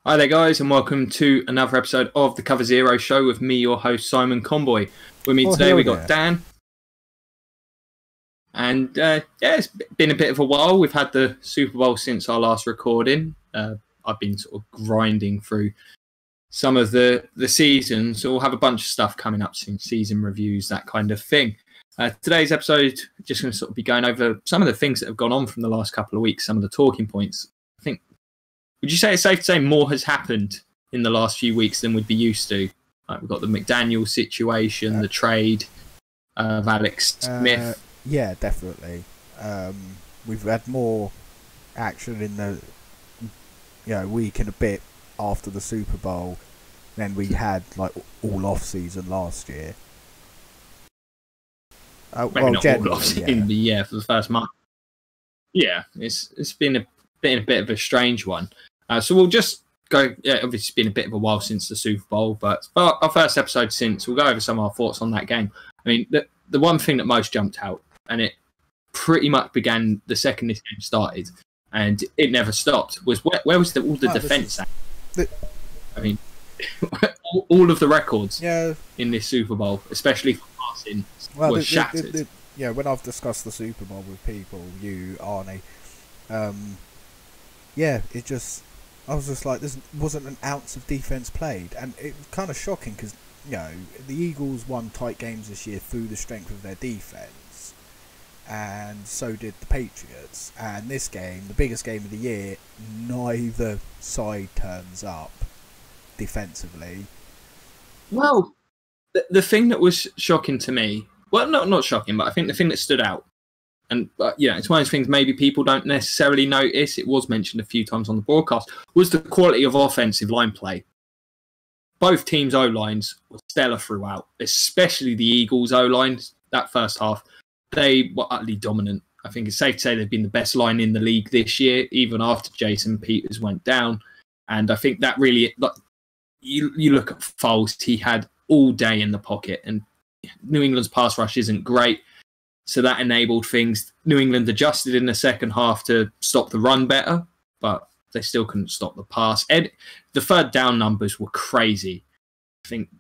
Hi there, guys, and welcome to another episode of the Cover Zero Show with me, your host, Simon Conboy. With me today, we got Dan. And it's been a bit of a while. We've had the Super Bowl since our last recording. I've been sort of grinding through some of the season, so we'll have a bunch of stuff coming up soon, season reviews, that kind of thing. Today's episode, just going to sort of be going over some of the things that have gone on from the last couple of weeks, some of the talking points. I think, would you say it's safe to say more has happened in the last few weeks than we'd be used to? Like we've got the McDaniel situation, the trade of Alex Smith. Yeah, definitely. We've had more action in the week and a bit after the Super Bowl than we had like all off season last year. Maybe not all off season, but for the first month. Yeah, it's been a bit of a strange one. So we'll just go. Yeah, obviously it's been a bit of a while since the Super Bowl, but our first episode since, we'll go over some of our thoughts on that game. I mean, the one thing that most jumped out, and it pretty much began the second this game started, and it never stopped, was where was all the defence at? I mean, all of the records in this Super Bowl, especially for passing, were shattered. When I've discussed the Super Bowl with people, you, Arnie, I was just like, there wasn't an ounce of defence played, and it was kind of shocking because the Eagles won tight games this year through the strength of their defence, and so did the Patriots. And this game, the biggest game of the year, neither side turns up defensively. Well, the thing that was shocking to me, well, not shocking, but I think the thing that stood out, and it's one of those things maybe people don't necessarily notice, it was mentioned a few times on the broadcast, was the quality of offensive line play. Both teams' O-lines were stellar throughout, especially the Eagles' O-line. That first half, they were utterly dominant. I think it's safe to say they've been the best line in the league this year, even after Jason Peters went down. And I think that really, you look at Foles, he had all day in the pocket, and New England's pass rush isn't great. So that enabled things. New England adjusted in the second half to stop the run better, but they still couldn't stop the pass. The third down numbers were crazy. I think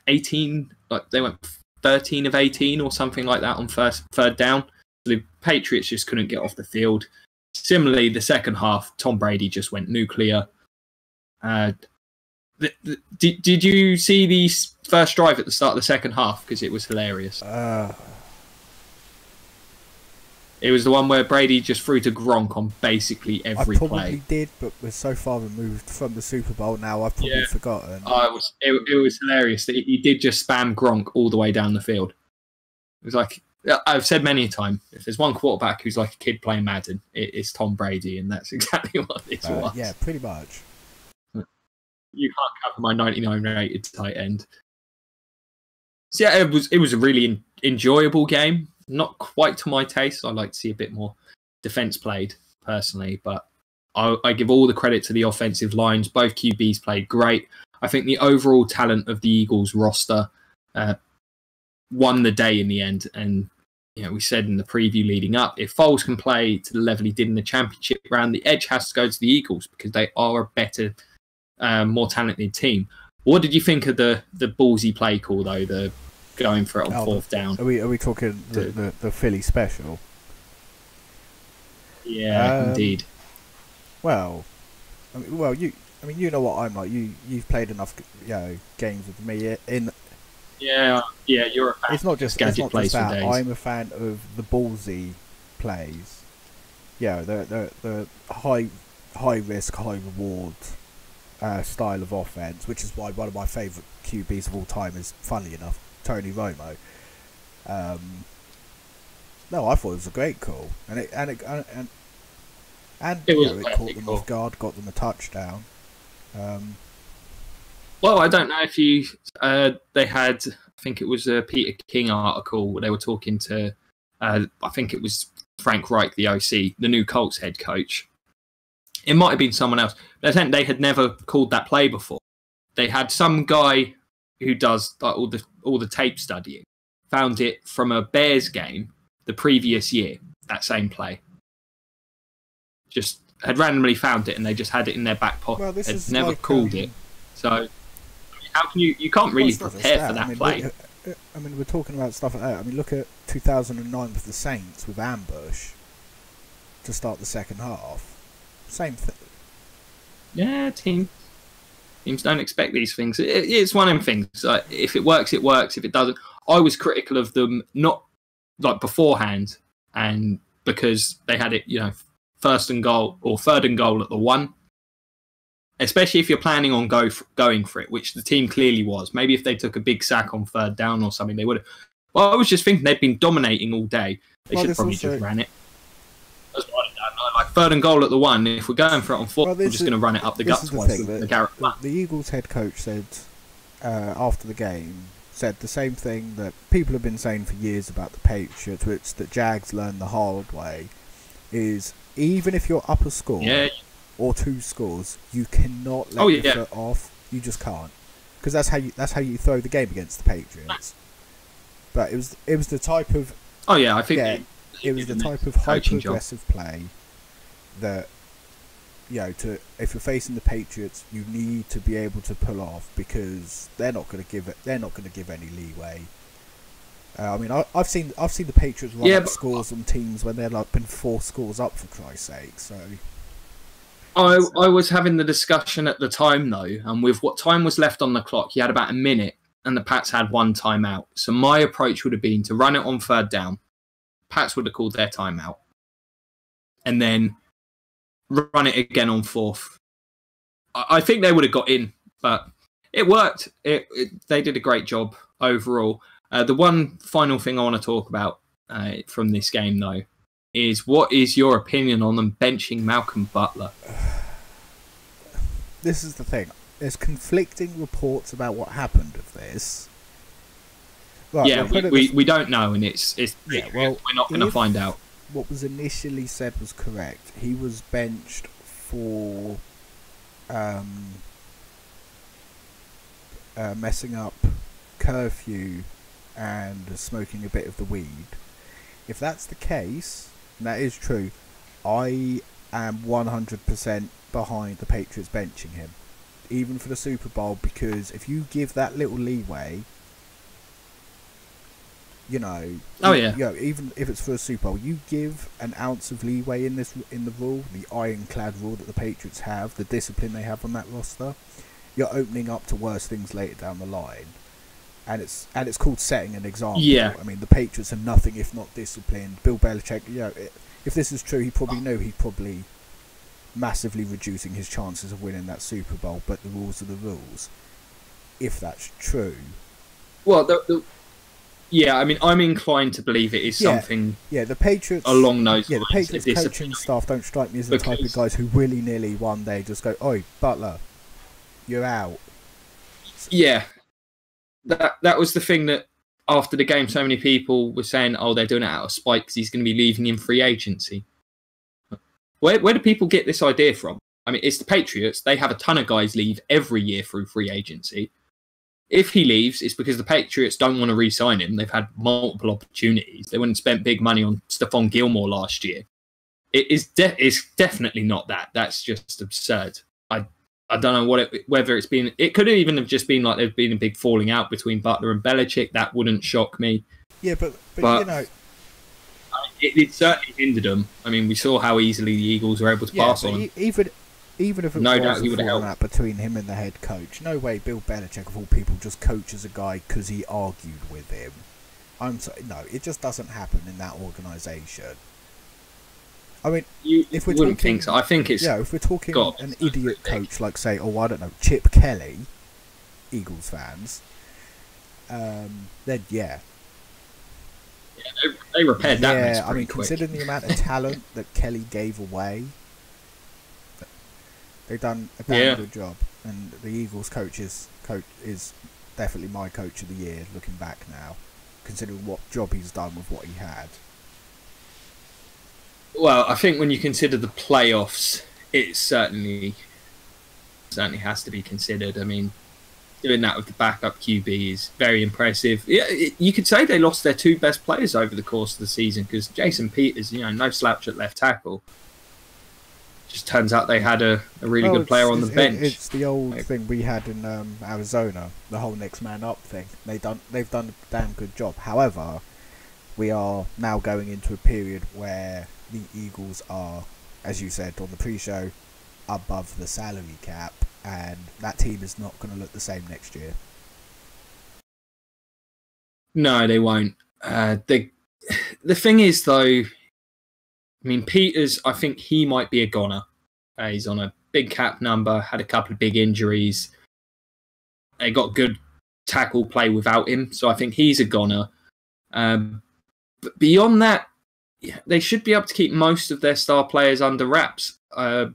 18, they went 13 of 18 or something like that on third down. The Patriots just couldn't get off the field. Similarly, the second half, Tom Brady just went nuclear. Did you see the first drive at the start of the second half? Because it was hilarious. It was the one where Brady just threw to Gronk on basically every play. I probably did, but we're so far removed from the Super Bowl now, I've probably forgotten. It was hilarious that he did just spam Gronk all the way down the field. It was like, I've said many a time, if there's one quarterback who's like a kid playing Madden, it's Tom Brady, and that's exactly what this was. Yeah, pretty much. You can't cover my 99 rated tight end. So yeah, it was a really enjoyable game. Not quite to my taste. I like to see a bit more defense played personally, but I give all the credit to the offensive lines. Both QBs played great. I think the overall talent of the Eagles roster won the day in the end. And we said in the preview leading up, if Foles can play to the level he did in the championship round, the edge has to go to the Eagles because they are a better, more talented team. What did you think of the ballsy play call though? The going for it on fourth down. Are we talking the Philly special? Yeah, indeed. Well, you know what I'm like. You've played enough games with me in. Yeah, you're a fan. It's not just that. I'm a fan of the ballsy plays. Yeah, the high risk, high reward style of offense, which is why one of my favourite QBs of all time is, funnily enough, Tony Romo. No, I thought it was a great call, and it caught them off guard, got them a touchdown. Well, I don't know if they had, I think it was a Peter King article where they were talking to, I think it was Frank Reich, the OC, the new Colts head coach. It might have been someone else. But I think they had never called that play before. They had some guy who does all the tape studying, found it from a Bears game the previous year, that same play. Just had randomly found it and they just had it in their back pocket. Well, this They'd is never like, called it. So how can you can't really prepare for that play. I mean, we're talking about stuff like that. I mean, look at 2009 with the Saints with ambush to start the second half. Same thing. Yeah, teams don't expect these things. It's one of them things. Like, if it works, it works. If it doesn't, I was critical of them not like beforehand, and because they had it, first and goal or third and goal at the 1. Especially if you're planning on going for it, which the team clearly was. Maybe if they took a big sack on third down or something, they would have. Well, I was just thinking they'd been dominating all day. They should have probably just ran it. That's what I don't know. Like third and goal at the 1. If we're going for it on 4, we're just going to run it up the guts. The Eagles head coach said after the game, said the same thing that people have been saying for years about the Patriots, which that Jags learned the hard way, is even if you're up a score. Yeah. Or 2 scores, you cannot let your foot off. You just can't, because that's how you throw the game against the Patriots. But it was the type of I think it was the type of hyper aggressive play that if you're facing the Patriots, you need to be able to pull off, because they're not going to give any leeway. I mean, I've seen the Patriots run up scores on teams when they're like been 4 scores up, for Christ's sake. So. I was having the discussion at the time, though, and with what time was left on the clock, you had about a minute, and the Pats had 1 timeout. So my approach would have been to run it on third down. Pats would have called their timeout. And then run it again on 4th. I think they would have got in, but it worked. They did a great job overall. The one final thing I want to talk about from this game, though, is what is your opinion on them benching Malcolm Butler? This is the thing. There's conflicting reports about what happened with this. Right, yeah, we don't know, and we're not going to find out. What was initially said was correct. He was benched for messing up curfew and smoking a bit of the weed. If that's the case, and that is true, I am 100% behind the Patriots benching him, even for the Super Bowl, because if you give that little leeway, even if it's for a Super Bowl, you give an ounce of leeway in the rule, the ironclad rule that the Patriots have, the discipline they have on that roster, you're opening up to worse things later down the line. And it's called setting an example. Yeah. I mean, the Patriots are nothing if not disciplined. Bill Belichick, if this is true, he probably knew he's probably massively reducing his chances of winning that Super Bowl. But the rules are the rules. If that's true. Well, I mean, I'm inclined to believe it is something. Yeah, the Patriots along those lines. Yeah, the Patriots coaching staff don't strike me as the type of guys who willy-nilly one day just go, "Oi, Butler, you're out." Yeah. That was the thing that after the game, so many people were saying, "Oh, they're doing it out of spite because he's going to be leaving in free agency." Where do people get this idea from? I mean, it's the Patriots. They have a ton of guys leave every year through free agency. If he leaves, it's because the Patriots don't want to re-sign him. They've had multiple opportunities. They wouldn't spend big money on Stephon Gilmore last year. It's definitely not that. That's just absurd. I don't know whether it's been. It could have even have just been like there's been a big falling out between Butler and Belichick. That wouldn't shock me. Yeah, but it certainly hindered them. I mean, we saw how easily the Eagles were able to pass on. Even if it was a falling out between him and the head coach, no way Bill Belichick of all people just coaches a guy because he argued with him. No, it just doesn't happen in that organisation. I mean, if we're wouldn't talking, think so. I think it's if we're talking an idiot coach like, say, I don't know, Chip Kelly, Eagles fans, then yeah. Yeah, they repaired that mess pretty I mean, quick. considering the amount of talent that Kelly gave away, they've done a damn good job. And the Eagles coach is definitely my coach of the year, looking back now, considering what job he's done with what he had. Well, I think when you consider the playoffs, it certainly has to be considered. I mean, doing that with the backup QB is very impressive. Yeah, you could say they lost their 2 best players over the course of the season because Jason Peters, no slouch at left tackle. Just turns out they had a really good player on the bench. It's the old thing we had in Arizona, the whole next man up thing. They've done a damn good job. However, we are now going into a period where the Eagles are, as you said on the pre-show, above the salary cap, and that team is not going to look the same next year. No, they won't. The thing is, though, I mean, Peters, I think he might be a goner. He's on a big cap number, had a couple of big injuries. They got good tackle play without him, so I think he's a goner. But beyond that, they should be able to keep most of their star players under wraps. The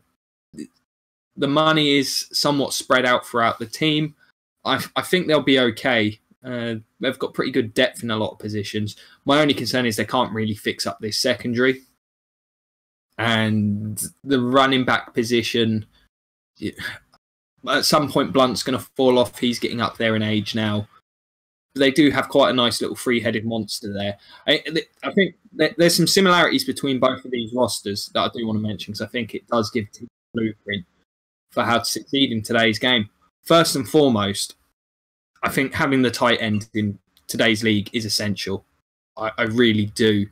money is somewhat spread out throughout the team. I think they'll be okay. They've got pretty good depth in a lot of positions. My only concern is they can't really fix up this secondary. And the running back position, at some point Blunt's going to fall off. He's getting up there in age now. They do have quite a nice little three-headed monster there. I think there's some similarities between both of these rosters that I do want to mention, because I think it does give teams a blueprint for how to succeed in today's game. First and foremost, I think having the tight end in today's league is essential. I really do.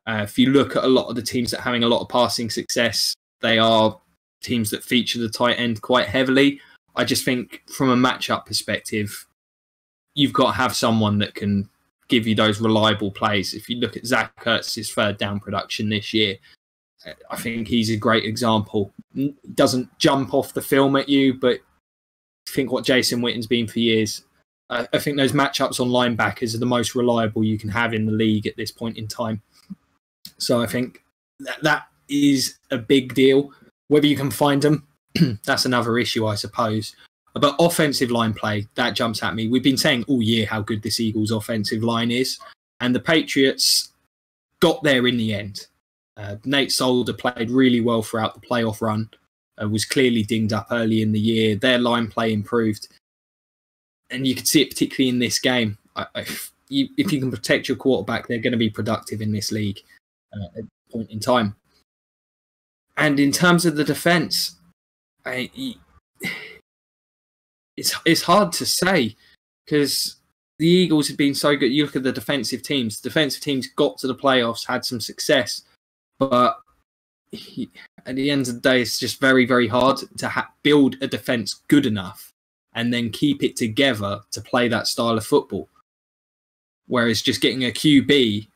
If you look at a lot of the teams that are having a lot of passing success, they are teams that feature the tight end quite heavily. I just think from a matchup perspective, you've got to have someone that can give you those reliable plays. If you look at Zach Ertz's third down production this year, I think he's a great example. He doesn't jump off the film at you, but think what Jason Witten's been for years. I think those matchups on linebackers are the most reliable you can have in the league at this point in time. So I think that is a big deal. Whether you can find them, that's another issue, I suppose. But offensive line play, that jumps at me. We've been saying all year how good this Eagles offensive line is, and the Patriots got there in the end. Nate Solder played really well throughout the playoff run, was clearly dinged up early in the year. Their line play improved, and you could see it particularly in this game. If you can protect your quarterback, they're going to be productive in this league at this point in time. And in terms of the defense, it's hard to say, because the Eagles have been so good. You look at the defensive teams. Defensive teams got to the playoffs, had some success, but at the end of the day, it's just very, very hard to build a defense good enough and then keep it together to play that style of football. Whereas just getting a QB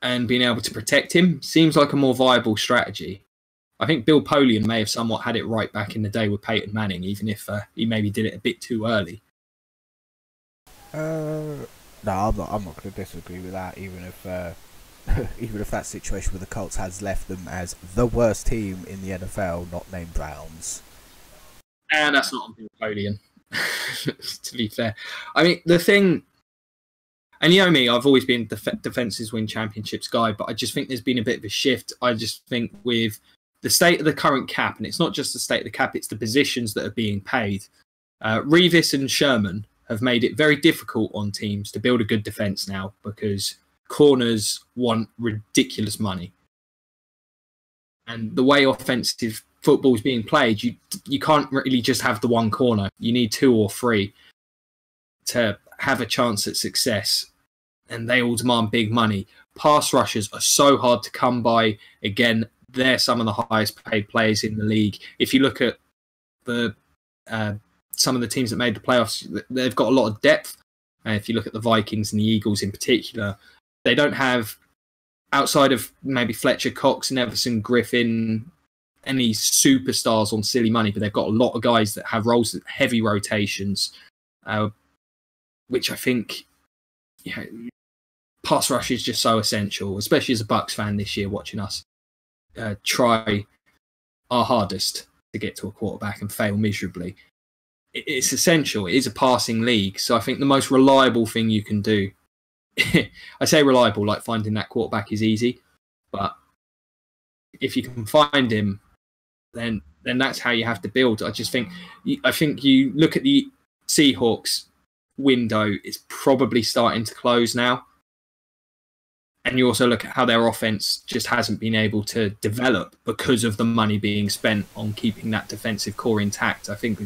and being able to protect him seems like a more viable strategy. I think Bill Polian may have somewhat had it right back in the day with Peyton Manning, even if he maybe did it a bit too early. No, I'm not going to disagree with that. Even if that situation with the Colts has left them as the worst team in the NFL, not named Browns. And that's not on Bill Polian, to be fair. I mean, the thing, and you know me, I've always been defenses win championships guy, but I just think there's been a bit of a shift. I just think with the state of the current cap, and it's not just the state of the cap, it's the positions that are being paid. Revis and Sherman have made it very difficult on teams to build a good defense now, because corners want ridiculous money. And the way offensive football is being played, you can't really just have the one corner. You need two or three to have a chance at success, and they all demand big money. Pass rushers are so hard to come by. Again, they're some of the highest paid players in the league. If you look at the some of the teams that made the playoffs, they've got a lot of depth. If you look at the Vikings and the Eagles in particular, they don't have, outside of maybe Fletcher Cox and Everson Griffin, any superstars on silly money, but they've got a lot of guys that have roles, heavy rotations, which I think, pass rush is just so essential, especially as a Bucks fan this year, watching us try our hardest to get to a quarterback and fail miserably. It's essential. It is a passing league. So I think the most reliable thing you can do, I say reliable, like finding that quarterback is easy, but if you can find him, then that's how you have to build. I think you look at the Seahawks window, it's probably starting to close now. and you also look at how their offense just hasn't been able to develop because of the money being spent on keeping that defensive core intact. I think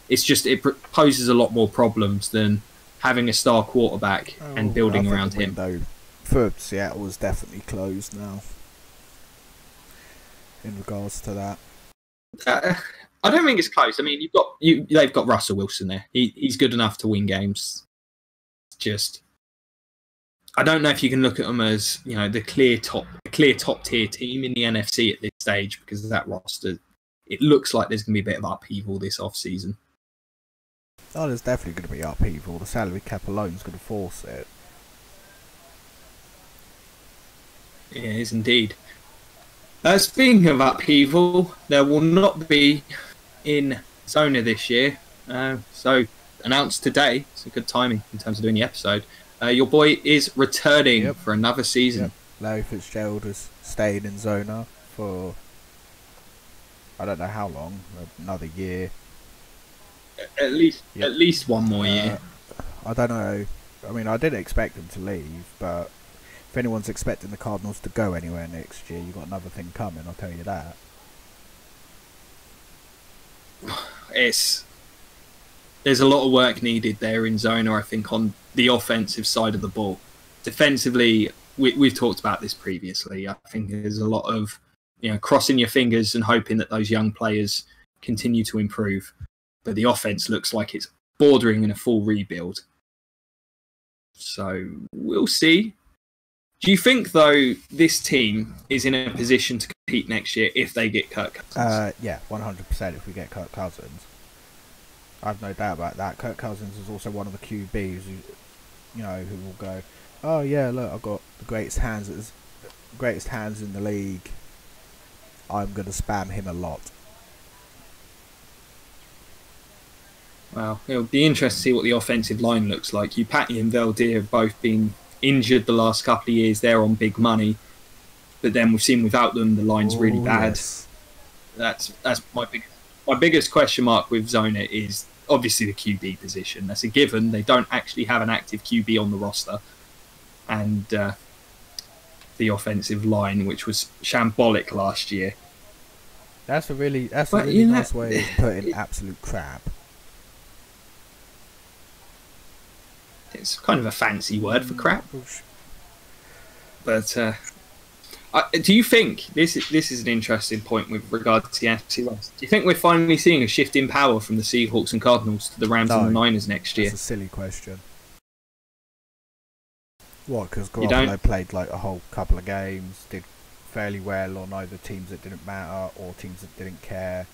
it poses a lot more problems than having a star quarterback and building around him. The window for Seattle is definitely closed now in regards to that. I don't think it's close. I mean, they've got Russell Wilson there. He's good enough to win games. Just, I don't know if you can look at them as, you know, the clear top tier team in the NFC at this stage, because of that roster. It looks like there's going to be a bit of upheaval this off season. Oh, there's definitely going to be upheaval. The salary cap alone is going to force it. Yeah, it is indeed. Speaking of upheaval, there will not be in Zona this year. So, announced today, it's a good timing in terms of doing the episode. Your boy is returning for another season. Yep. Larry Fitzgerald has stayed in Zona for, I don't know how long, another year. At least one more year. I don't know. I mean, I didn't expect him to leave, but if anyone's expecting the Cardinals to go anywhere next year, you've got another thing coming, I'll tell you that. There's a lot of work needed there in Zona, I think, on the offensive side of the ball. Defensively, we've talked about this previously. I think there's a lot of, you know, crossing your fingers and hoping that those young players continue to improve. But the offense looks like it's bordering in a full rebuild. So we'll see. Do you think, though, this team is in a position to compete next year if they get Kirk Cousins? Yeah, 100% if we get Kirk Cousins. I've no doubt about that. Kirk Cousins is also one of the QBs who will go, oh yeah, look, I've got the greatest hands in the league. I'm going to spam him a lot. Well, it'll be interesting to see what the offensive line looks like. Patty and Valdir have both been injured the last couple of years. They're on big money, but then we've seen without them, the line's really bad. Yes. That's my biggest question mark with Zona is obviously the QB position. That's a given. They don't actually have an active QB on the roster, and the offensive line, which was shambolic last year. That's a really nice way of putting absolute crap. It's kind of a fancy word for crap. But do you think this is an interesting point with regard to the NFC West? Do you think we're finally seeing a shift in power from the Seahawks and Cardinals to the Rams and the Niners next year? That's a silly question. What? Because Garoppolo played like a whole couple of games, did fairly well on either teams that didn't matter or teams that didn't care.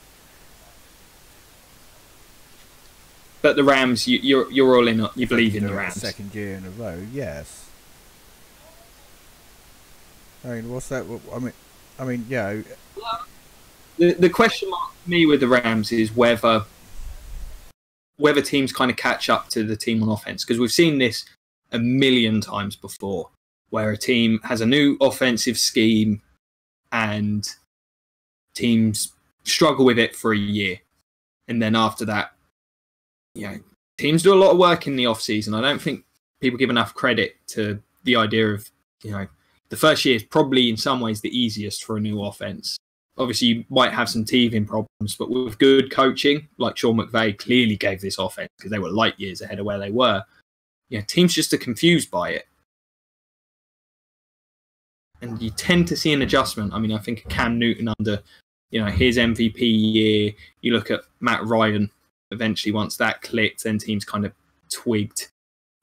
But the Rams, you're all in. You believe in the Rams. Second year in a row, yes. I mean, what's that? I mean, yeah. The question mark for me with the Rams is whether teams kind of catch up to the team on offense, because we've seen this a million times before, where a team has a new offensive scheme and teams struggle with it for a year, and then after that, you know, teams do a lot of work in the off season. I don't think people give enough credit to the idea of, you know, the first year is probably in some ways the easiest for a new offense. Obviously, you might have some teething problems, but with good coaching, like Sean McVay clearly gave this offense because they were light years ahead of where they were. You know, teams just are confused by it. And you tend to see an adjustment. I mean, I think Cam Newton under, you know, his MVP year, you look at Matt Ryan, eventually once that clicked, then teams kind of twigged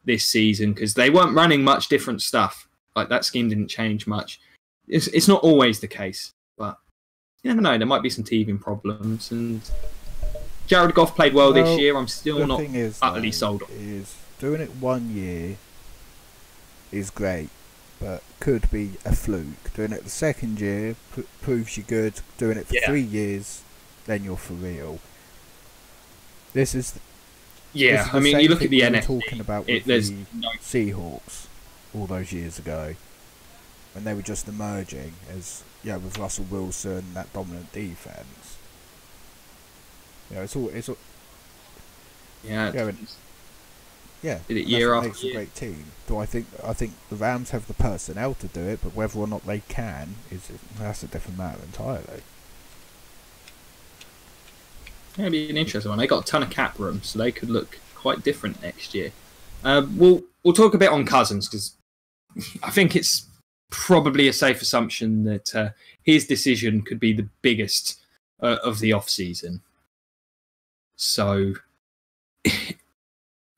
this season because they weren't running much different stuff. Like, that scheme didn't change much. It's not always the case, but you never know. There might be some teething problems. And Jared Goff played well this year. I'm still not utterly sold on. Doing it 1 year is great, but could be a fluke. Doing it the second year proves you're good. Doing it for 3 years, then you're for real. This is I mean, you look at the NFC. Talking about with the Seahawks all those years ago, when they were just emerging as with Russell Wilson, that dominant defense. You know, it's all Yeah, did it and year that's what after makes year. a great team. Do I think the Rams have the personnel to do it, but whether or not they can that's a different matter entirely. Yeah, it'd be an interesting one. They got a ton of cap room, so they could look quite different next year. We'll talk a bit on Cousins because I think it's probably a safe assumption that his decision could be the biggest of the off season. So,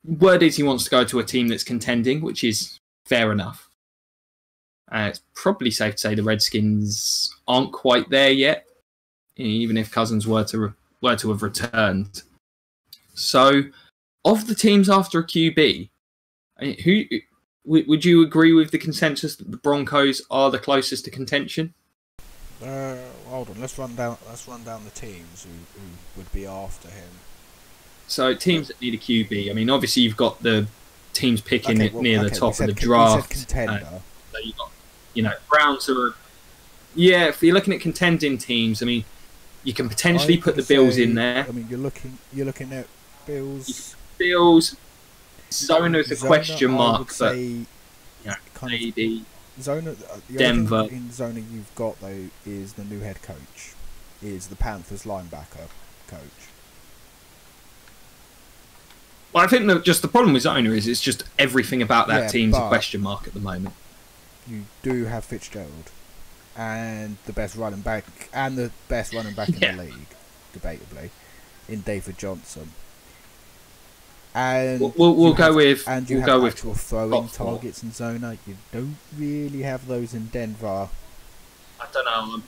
word is he wants to go to a team that's contending, which is fair enough. It's probably safe to say the Redskins aren't quite there yet, even if Cousins were to have returned. So, of the teams after a QB, who would you agree with the consensus that the Broncos are the closest to contention? Hold on, let's run down the teams who would be after him. So teams that need a QB. I mean, obviously you've got the teams picking near the top of the draft. We said contender. So you've got, Browns are. Yeah, if you're looking at contending teams, I mean, you can potentially put the Bills in there. I mean, you're looking at Bills. Bills. Zona's a question mark, I would say, maybe Zona. Denver. In Zona, you've got though is the new head coach, is the Panthers linebacker coach. Well, I think the problem with Zona is it's just everything about that team's a but question mark at the moment. You do have Fitzgerald, and the best running back in the league, debatably, in David Johnson. And we'll go with actual throwing targets in Zona. You don't really have those in Denver. I don't know.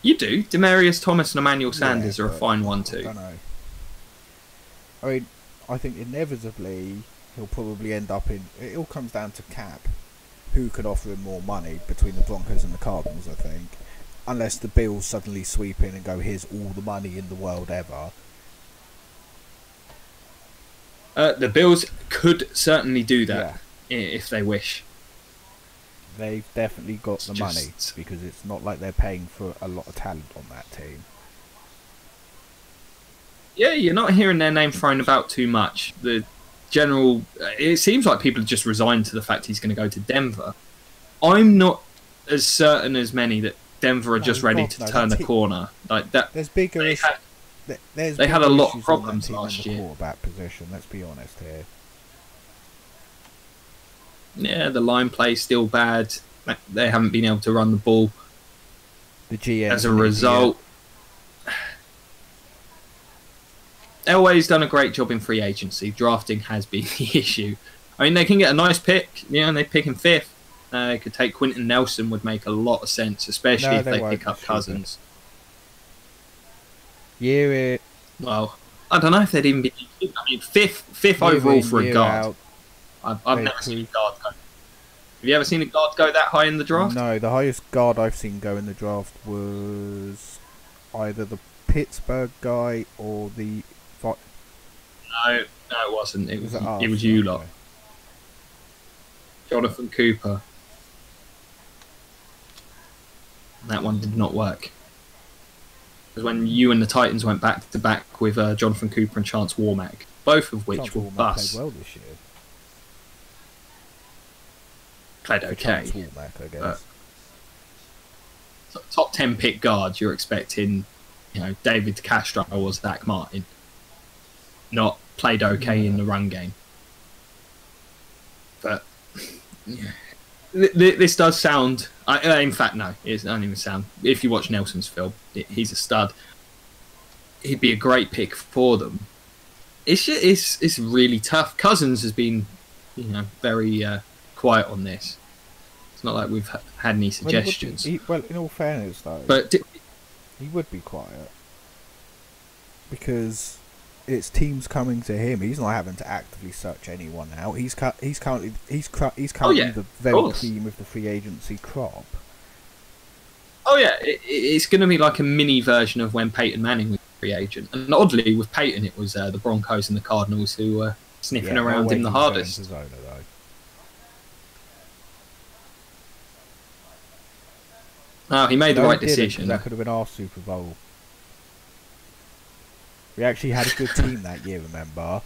You do. Demarius Thomas and Emmanuel Sanders are a fine one too. I don't know. I mean, I think inevitably he'll probably end up in. It all comes down to cap. Who could offer him more money between the Broncos and the Cardinals? I think, unless the Bills suddenly sweep in and go, "Here's all the money in the world ever." The Bills could certainly do that if they wish. They've definitely got the money because it's not like they're paying for a lot of talent on that team. Yeah, you're not hearing their name thrown about too much. The general, it seems like people are just resigned to the fact he's going to go to Denver. I'm not as certain as many that Denver are just ready to turn the corner like that. There's bigger issues. They had a lot of problems last year. Quarterback position. Let's be honest here. Yeah, the line play's still bad. They haven't been able to run the ball. The GM, as a result, Elway's done a great job in free agency. Drafting has been the issue. I mean, they can get a nice pick. And they pick him fifth. They could take Quentin Nelson. Would make a lot of sense, especially if they pick up Cousins. Well, I don't know if they'd even be. I mean, fifth overall for a guard. I've never seen a guard go. Have you ever seen a guard go that high in the draft? No, the highest guard I've seen go in the draft was either the Pittsburgh guy or the. No, it wasn't. It was you lot. Okay. Jonathan Cooper. That one did not work. Because when you and the Titans went back to back with Jonathan Cooper and Chance Warmack, both of which were busts. Played well this year. Played okay. Warmack, I guess. Top 10 pick guard, you're expecting, David Castro or Zach Martin. Not played okay in the run game. But yeah. This does sound. In fact, no, it doesn't even sound. If you watch Nelson's film, he's a stud. He'd be a great pick for them. It's really tough. Cousins has been, very quiet on this. It's not like we've had any suggestions. Well, in all fairness, though, he would be quiet because it's teams coming to him. He's not having to actively search anyone out. He's currently the very cream of the free agency crop. Oh yeah, it's going to be like a mini version of when Peyton Manning was a free agent. And oddly, with Peyton, it was the Broncos and the Cardinals who were sniffing around him the hardest. Oh, he made the right decision. That could have been our Super Bowl. We actually had a good team that year, remember?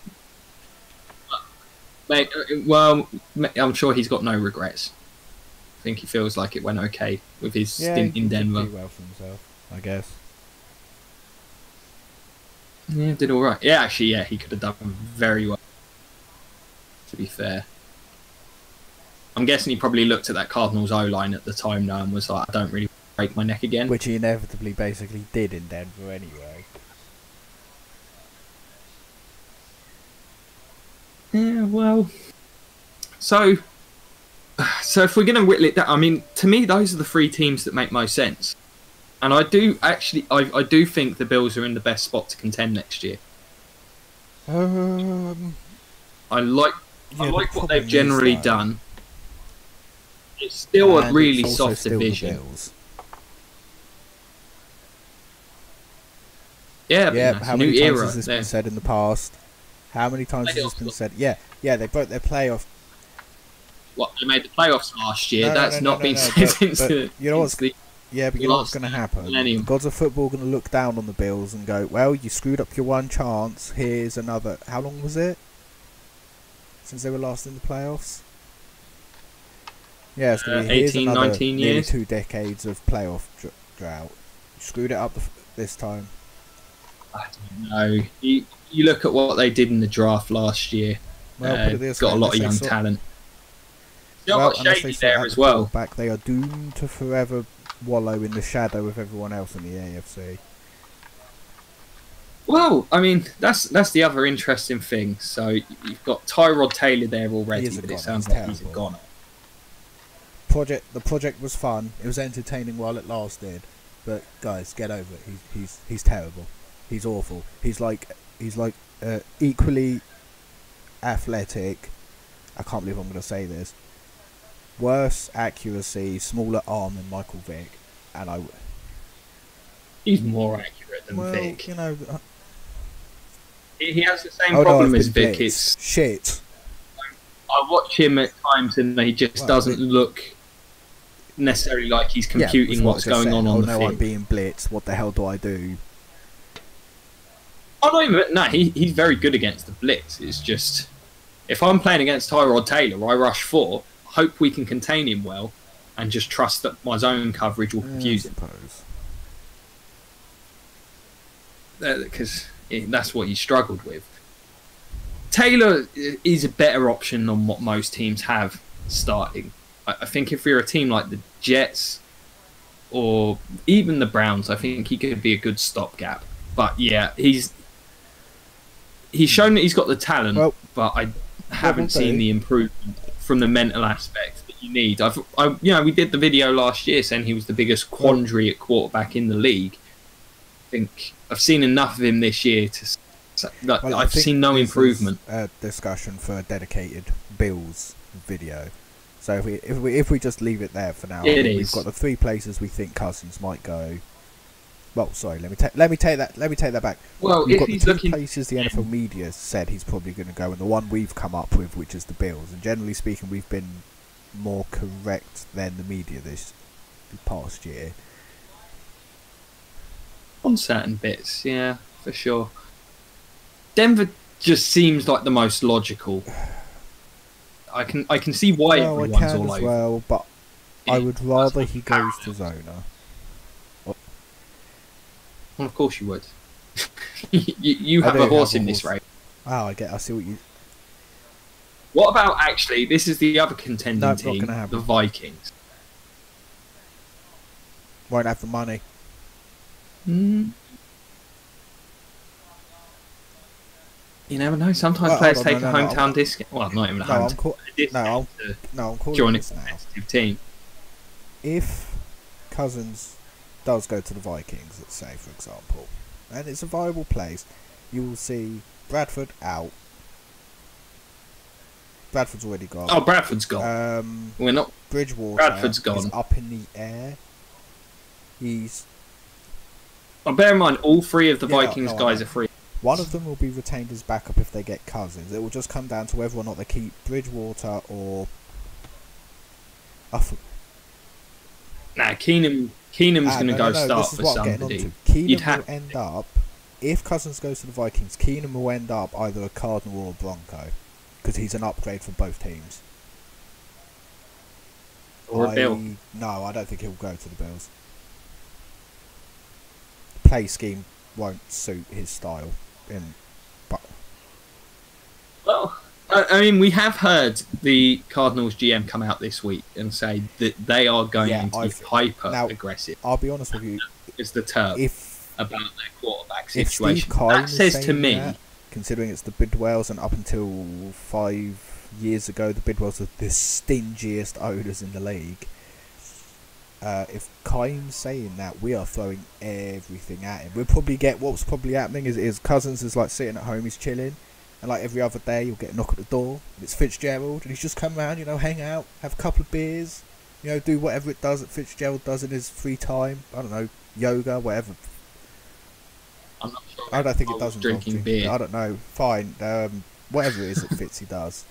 Mate, well, I'm sure he's got no regrets. I think he feels like it went okay with his stint in Denver. Did well for himself, I guess. Yeah, did all right. Yeah, actually, yeah, he could have done very well. To be fair, I'm guessing he probably looked at that Cardinals O-line at the time now and was like, I don't really break my neck again. Which he inevitably basically did in Denver anyway. Yeah, well, so if we're going to whittle it down, I mean, to me, those are the three teams that make most sense. And I do actually, I do think the Bills are in the best spot to contend next year. I like what they've generally done. It's still a really soft division. Yeah, yeah. How many times has this been said in the past? How many times has this been said? Yeah, they broke their playoff. What, they made the playoffs last year? That's not been said since the. You know what's Yeah, but you know what's going to happen? The gods of football are going to look down on the Bills and go, well, you screwed up your one chance, here's another... How long was it? Since they were last in the playoffs? Yeah, it's going to be 18, 19 years. Nearly 2 decades of playoff drought. You screwed it up this time. I don't know. You look at what they did in the draft last year. Well, got a lot of young talent. Well, unless they there as well. Back, they are doomed to forever wallow in the shadow of everyone else in the AFC. Well, I mean, that's the other interesting thing. So you've got Tyrod Taylor there already, but it sounds like he's a goner. The project was fun. It was entertaining while it lasted, but guys, get over it. He's terrible. He's awful. He's like equally athletic. I can't believe I'm going to say this. Worse accuracy, smaller arm than Michael Vick, and he's more accurate than Vick. You know, he has the same problem as Vick. Blitz. It's shit. I watch him at times, and he just doesn't look necessarily like he's computing what's going on the field. I'm being blitzed. What the hell do I do? Oh no, he's very good against the blitz. It's just if I'm playing against Tyrod Taylor, I rush 4. Hope we can contain him well, and just trust that my zone coverage will confuse him. Because that's what he struggled with. Taylor is a better option than what most teams have starting. I think if you're a team like the Jets or even the Browns, I think he could be a good stopgap. But yeah, he's shown that he's got the talent, but I haven't seen the improvement from the mental aspect that you need. We did the video last year saying he was the biggest quandary at quarterback in the league. I think I've seen enough of him this year to. I've seen no improvement. A discussion for a dedicated Bills video. So if we just leave it there for now, we've got the 3 places we think Cousins might go. Well, sorry, let me take that back. Well, we've got the 2 places the NFL media said he's probably going to go, and the one we've come up with, which is the Bills. And generally speaking, we've been more correct than the media this past year. On certain bits, yeah, for sure. Denver just seems like the most logical. I can see why everyone's all over. Well, but I would rather he goes to Zona. Well, of course you would. you have a horse in this race. Oh, I see what you... What about, actually, this is the other contending team, the Vikings. Won't have the money. You never know. Sometimes players take a hometown discount. Well, not even a hometown. I'm calling join a competitive team. If Cousins does go to the Vikings, let's say, for example, and it's a viable place, you will see Bradford out. Bradford's already gone. Oh, Bradford's gone. We're not. Bridgewater. Bradford's gone. Is up in the air. He's. Oh, bear in mind, all 3 of the Vikings guys are free. One of them will be retained as backup if they get Cousins. It will just come down to whether or not they keep Bridgewater or. Nah, Keenum's going to go start for somebody. Keenum will end up, if Cousins goes to the Vikings, Keenum will end up either a Cardinal or a Bronco. because he's an upgrade for both teams. Or a Bill? No, I don't think he'll go to the Bills. The play scheme won't suit his style. Well, I mean, we have heard the Cardinals GM come out this week and say that they are going to be hyper-aggressive. I'll be honest with you. Is the term about their quarterback if situation. That says to me... That, considering it's the Bidwells, and up until 5 years ago, the Bidwells are the stingiest owners in the league. If Keim's saying that, we are throwing everything at him. We'll probably get what's probably happening is Cousins is like sitting at home, he's chilling, and like every other day you'll get a knock at the door, and it's Fitzgerald, and he's just come around, hang out, have a couple of beers, do whatever it does that Fitzgerald does in his free time. I don't know, yoga, whatever. I'm not sure. I don't think it does involve drinking beer. I don't know. Fine, whatever it is that Fitzy does,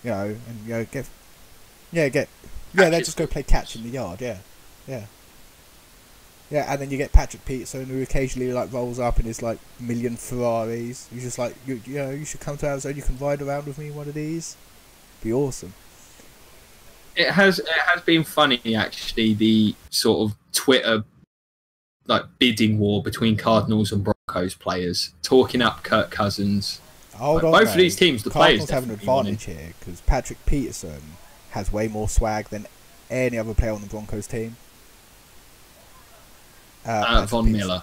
and they just go play catch in the yard. Yeah, and then you get Patrick Peterson, who occasionally like rolls up in his like million Ferraris. He's just like, you should come to our zone. You can ride around with me in one of these. Be awesome. It has been funny actually. The sort of Twitter bidding war between Cardinals and Broncos players, talking up Kirk Cousins. Both of these teams, the Cardinals players have an advantage here because Patrick Peterson has way more swag than any other player on the Broncos team. Von Miller.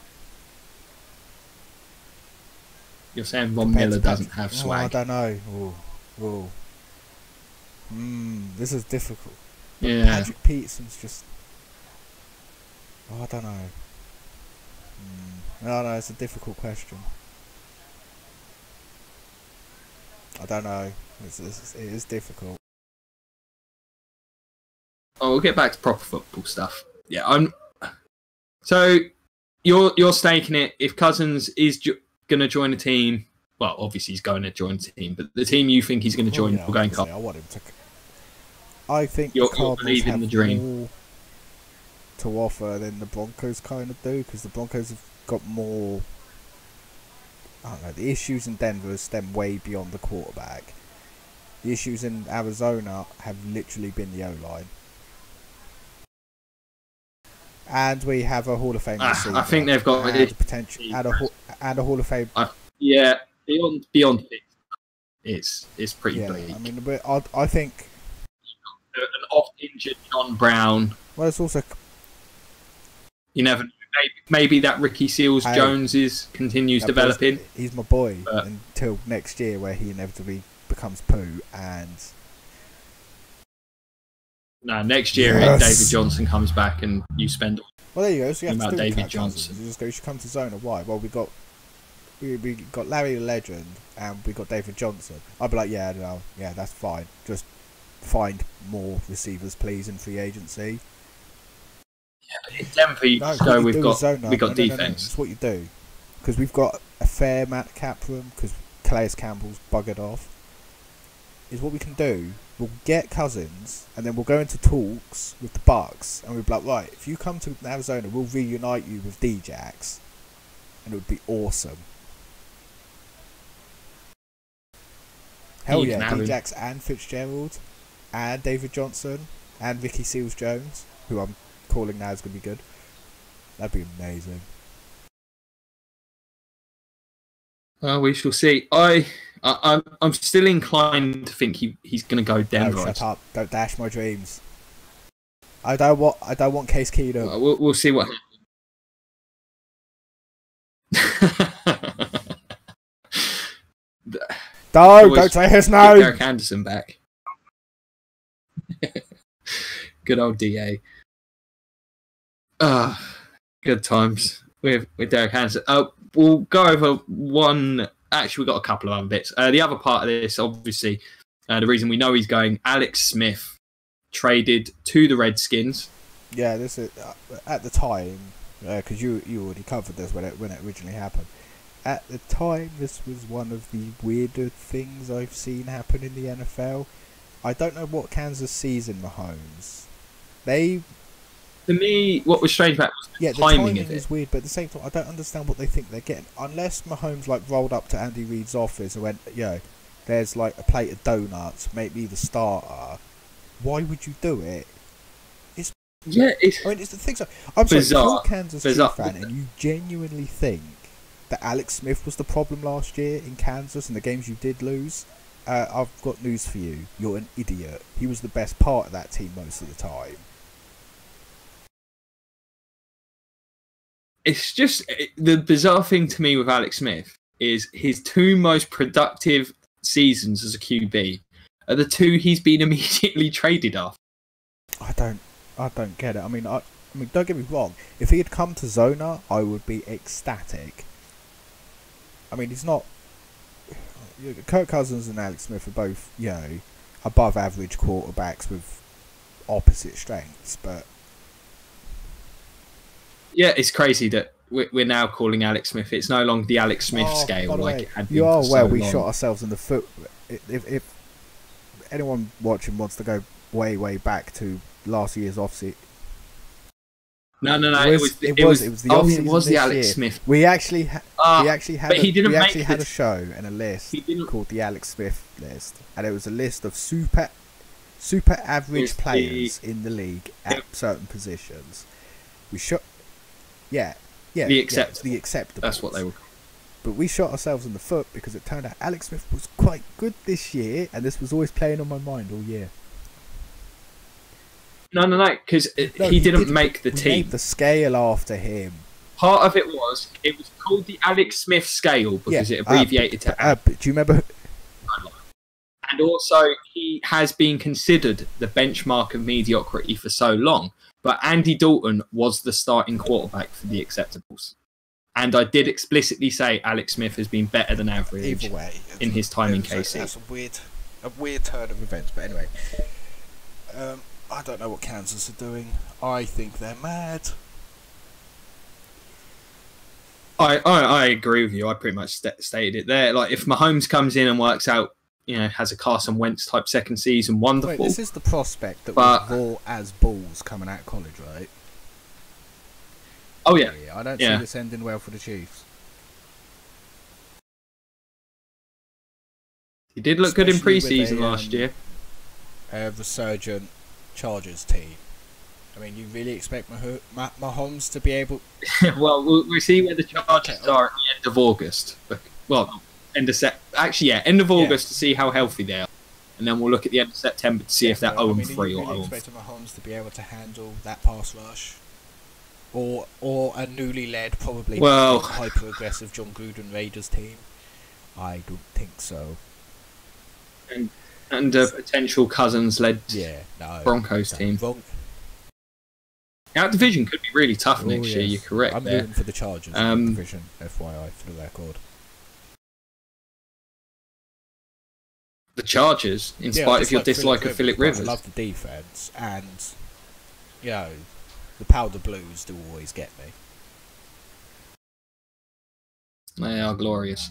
You're saying Von Miller doesn't have swag? I don't know. Ooh. This is difficult. But yeah. Patrick Peterson's just... I don't know. No, it's a difficult question. I don't know. It is difficult. Oh, we'll get back to proper football stuff. Yeah, So you're staking it. If Cousins is going to join a team, well, obviously he's going to join a team, but the team you think he's going to join, we're going Cardinals. I want him to. I think you're the Cardinals believing have the dream more to offer than the Broncos kind of do, because the Broncos have got more. I don't know. The issues in Denver stem way beyond the quarterback. The issues in Arizona have literally been the O-line. And we have a Hall of Fame receiver. I think they've got potential and a Hall of Fame. Beyond it's pretty bleak. I mean, I think an oft-injured John Brown. Well, it's also you never know. Maybe that Ricky Seals Jones continues developing. He's my boy until next year, where he inevitably becomes poo and. No, next year David Johnson comes back and you spend. Well, there you go. So you have to do David Johnson. You just go. You should come to Zona. Why? Well, we got Larry the Legend and we got David Johnson. I'd be like, yeah, that's fine. Just find more receivers, please, in free agency. Yeah, but in Denver, you just go. We've got defense. No. That's what you do, because we've got a fair amount of cap room. Because Calais Campbell's buggered off. Is what we can do. We'll get Cousins, and then we'll go into talks with the Bucks, and we'll be like, right, if you come to Arizona, we'll reunite you with D-Jax, and it would be awesome. Hell yeah, D-Jax and Fitzgerald, and David Johnson, and Ricky Seals-Jones, who I'm calling now is going to be good. That'd be amazing. Well, we shall see. I'm still inclined to think he's going to go Denver. No, shut up! Don't dash my dreams. I don't want Case Keenum. We'll see what happens. Don't say his name. Derek Anderson back. Good old DA. Good times with Derek Anderson. We'll go over one. Actually, we've got a couple of other bits. The other part of this, obviously, the reason we know he's going, Alex Smith traded to the Redskins. Yeah, this is at the time, because you already covered this when it originally happened. At the time, this was one of the weirder things I've seen happen in the NFL. I don't know what Kansas sees in Mahomes. To me, what was strange about it was the timing of it. Is weird, but at the same time, I don't understand what they think they're getting. Unless Mahomes rolled up to Andy Reid's office and went, "Yo, there's like a plate of donuts, make me the starter. Why would you do it? It's I mean, it's the thing. I'm sorry, if bizarre. you're a Kansas City Bizarre. fan and you genuinely think that Alex Smith was the problem last year in Kansas and the games you did lose, I've got news for you. You're an idiot. He was the best part of that team most of the time. It's just the bizarre thing to me with Alex Smith is his two most productive seasons as a QB are the two he's been immediately traded off. I don't get it. I mean, don't get me wrong. If he had come to Zona, I would be ecstatic. I mean, he's not. Kirk Cousins and Alex Smith are both, above average quarterbacks with opposite strengths, but yeah, it's crazy that we're now calling Alex Smith. It's no longer the Alex Smith scale like it had been. You are aware we shot ourselves in the foot. If anyone watching wants to go way back to last year's offseason. No. It was the offseason. It was the Alex year. Smith. We actually had a show and a list called the Alex Smith list, and it was a list of super average players in the league at certain positions. We shot, the acceptable. That's what they were. But we shot ourselves in the foot because it turned out Alex Smith was quite good this year, and this was always playing on my mind all year. No, because he didn't make the team. We made the scale after him. Part of it was called the Alex Smith scale because it abbreviated to. Do you remember? And also, he has been considered the benchmark of mediocrity for so long. But Andy Dalton was the starting quarterback for the acceptables. And I did explicitly say Alex Smith has been better than average in his time in KC. That's a weird turn of events. But anyway, I don't know what Kansas are doing. I think they're mad. I agree with you. I pretty much stated it there. Like, if Mahomes comes in and works out, has a Carson Wentz type second season, wonderful. Wait, this is the prospect that was raw as balls coming out of college, right? Oh, yeah. I don't see this ending well for the Chiefs. He did look good in preseason last year. Resurgent Chargers team. I mean, you really expect Mahomes to be able... Well, we'll see where the Chargers are at the end of August. Well, end of August to see how healthy they are. And then we'll look at the end of September to see if they're 0-3 or 0-4. You expect Mahomes to be able to handle that pass rush? Or a newly led, probably hyper-aggressive John Gruden Raiders team? I don't think so. And a potential Cousins-led Broncos team. Our division could be really tough next year, you're correct. I'm rooting for the Chargers in the division, FYI, for the record. The Chargers, in spite of your dislike of Phillip Rivers. I love the defense, and the Powder Blues do always get me. They are glorious.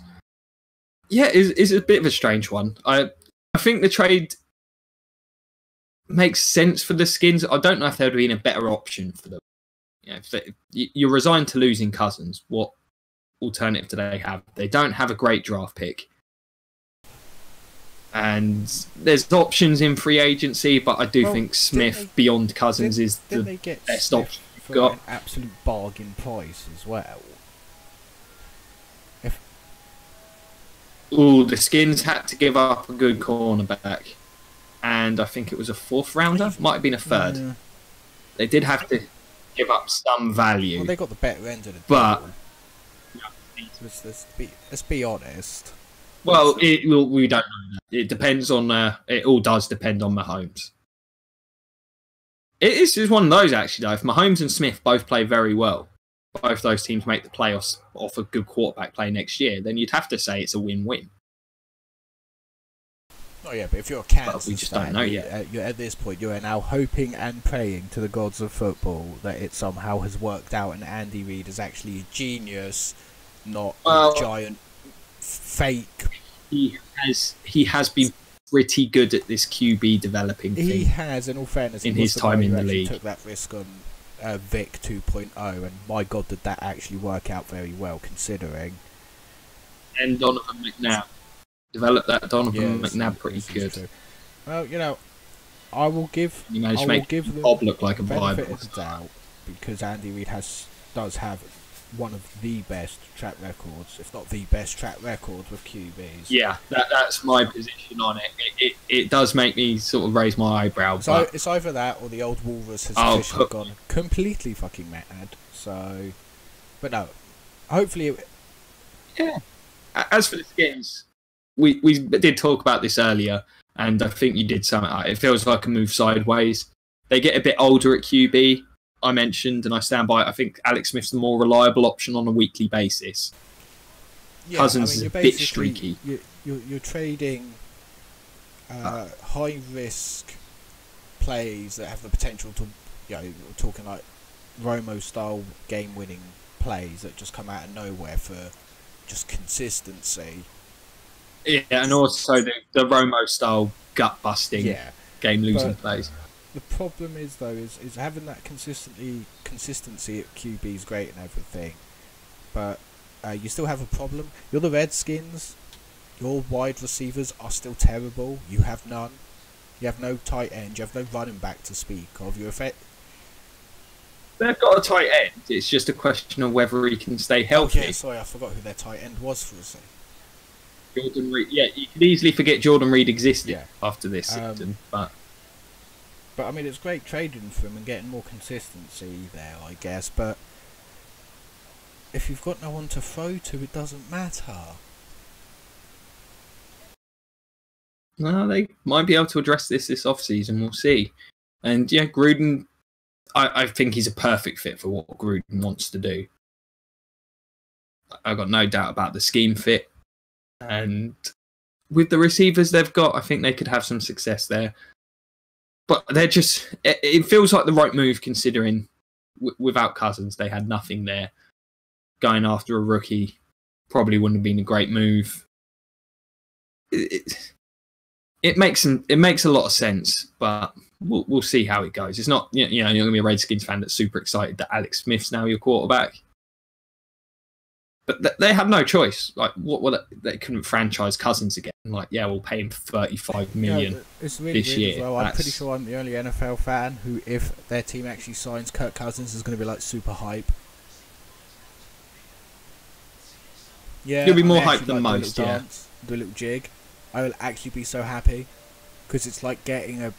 Yeah, it's a bit of a strange one. I think the trade makes sense for the Skins. I don't know if there would have been a better option for them. You're resigned to losing Cousins. What alternative do they have? They don't have a great draft pick. And there's options in free agency, but I do think Smith beyond Cousins is the best option you've got. An absolute bargain price as well. The Skins had to give up a good cornerback, and I think it was a 4th rounder, might have been a 3rd. Yeah. They did have to give up some value. Well, they got the better end of the deal. But let's be honest. Well, we don't know that. It depends on. It all does depend on Mahomes. It's just one of those, actually, though. If Mahomes and Smith both play very well, both those teams make the playoffs off a good quarterback play next year, then you'd have to say it's a win-win. Oh yeah, but if you're a Kansas we just fan, don't know yet. You're at this point, you are now hoping and praying to the gods of football that it somehow has worked out and Andy Reid is actually a genius, not a giant fake. He has been pretty good at this QB developing thing. He has, in all fairness, in his time in the league. Took that risk on Vic 2.0, and my God, did that actually work out very well, considering. And Donovan McNabb. developed that Donovan Yeah, McNabb pretty good. true. Well, you know, I will give. You managed I to will make give them Bob look like a benefit viable of the doubt because Andy Reid does have one of the best track records, if not the best track record with QBs. Yeah, that's my position on it. It does make me sort of raise my eyebrow. So but it's either that or the old Walrus has officially gone completely fucking mad. So, but no, hopefully. Yeah. As for the skins, we did talk about this earlier, and I think you did sum it up. It feels like a move sideways. They get a bit older at QB. I mentioned, and I stand by it. I think Alex Smith's the more reliable option on a weekly basis. Yeah, Cousins is a bit streaky. You're trading high risk plays that have the potential to, you know, we're talking like Romo style game winning plays that just come out of nowhere for just consistency. Yeah, and also the Romo style gut busting, game losing plays. The problem is though is having that consistency at QB is great and everything, but you still have a problem. You're the Redskins. Your wide receivers are still terrible. You have none. You have no tight end. You have no running back to speak of. They've got a tight end. It's just a question of whether he can stay healthy. Oh, yeah, sorry, I forgot who their tight end was for a second. Jordan Reed. Yeah, you could easily forget Jordan Reed existed after this season, but I mean, it's great trading for him and getting more consistency there, I guess. But if you've got no one to throw to, it doesn't matter. No, they might be able to address this off-season. We'll see. And yeah, Gruden, I think he's a perfect fit for what Gruden wants to do. I've got no doubt about the scheme fit. And with the receivers they've got, I think they could have some success there. But they're just, it feels like the right move considering without Cousins, they had nothing there. Going after a rookie probably wouldn't have been a great move. It makes a lot of sense, but we'll see how it goes. It's not, you know, you're going to be a Redskins fan that's super excited that Alex Smith's now your quarterback. But they have no choice. Like, they couldn't franchise Cousins again. Like, yeah, we'll pay him $35 million it's really this year. Well, I'm pretty sure I'm the only NFL fan who, if their team actually signs Kirk Cousins, is going to be like super hype. Yeah, you'll be more hyped than most. Do a little jig. I will actually be so happy because it's like getting a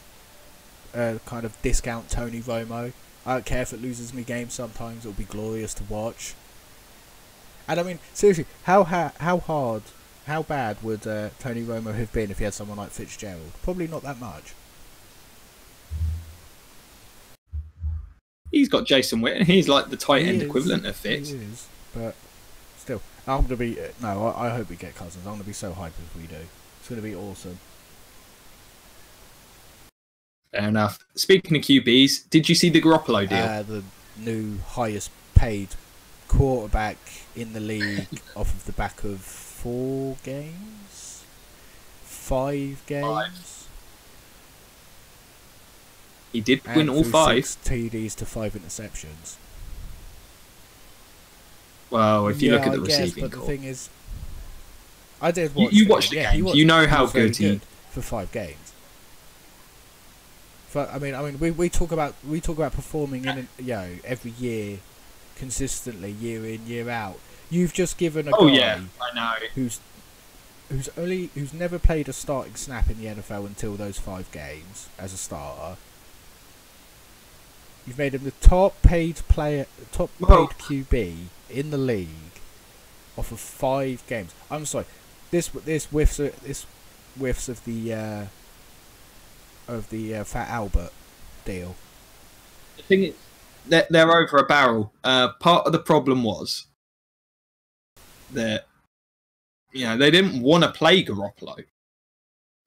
kind of discount Tony Romo. I don't care if it loses me games. Sometimes it'll be glorious to watch. And I mean, seriously, how bad would Tony Romo have been if he had someone like Fitzgerald? Probably not that much. He's got Jason Witten. He's like the tight end equivalent of Fitz. He is, but still, I'm gonna be I hope we get Cousins. I'm gonna be so hyped if we do. It's gonna be awesome. Fair enough. Speaking of QBs, did you see the Garoppolo deal? The new highest paid quarterback in the league off of the back of 5 games. 5. He did win all 5. 6 TDs to 5 interceptions. Well, if you look at the receiving but core. The thing is, I did watch. You watched the game. You know how good he for 5 games. But I mean, we talk about performing in every year, consistently, year in, year out. You've just given a guy I know. who's never played a starting snap in the NFL until those 5 games as a starter. You've made him the top paid QB in the league off of 5 games. I'm sorry, this whiffs of the Fat Albert deal. The thing is, they're over a barrel. Part of the problem was that they didn't want to play Garoppolo.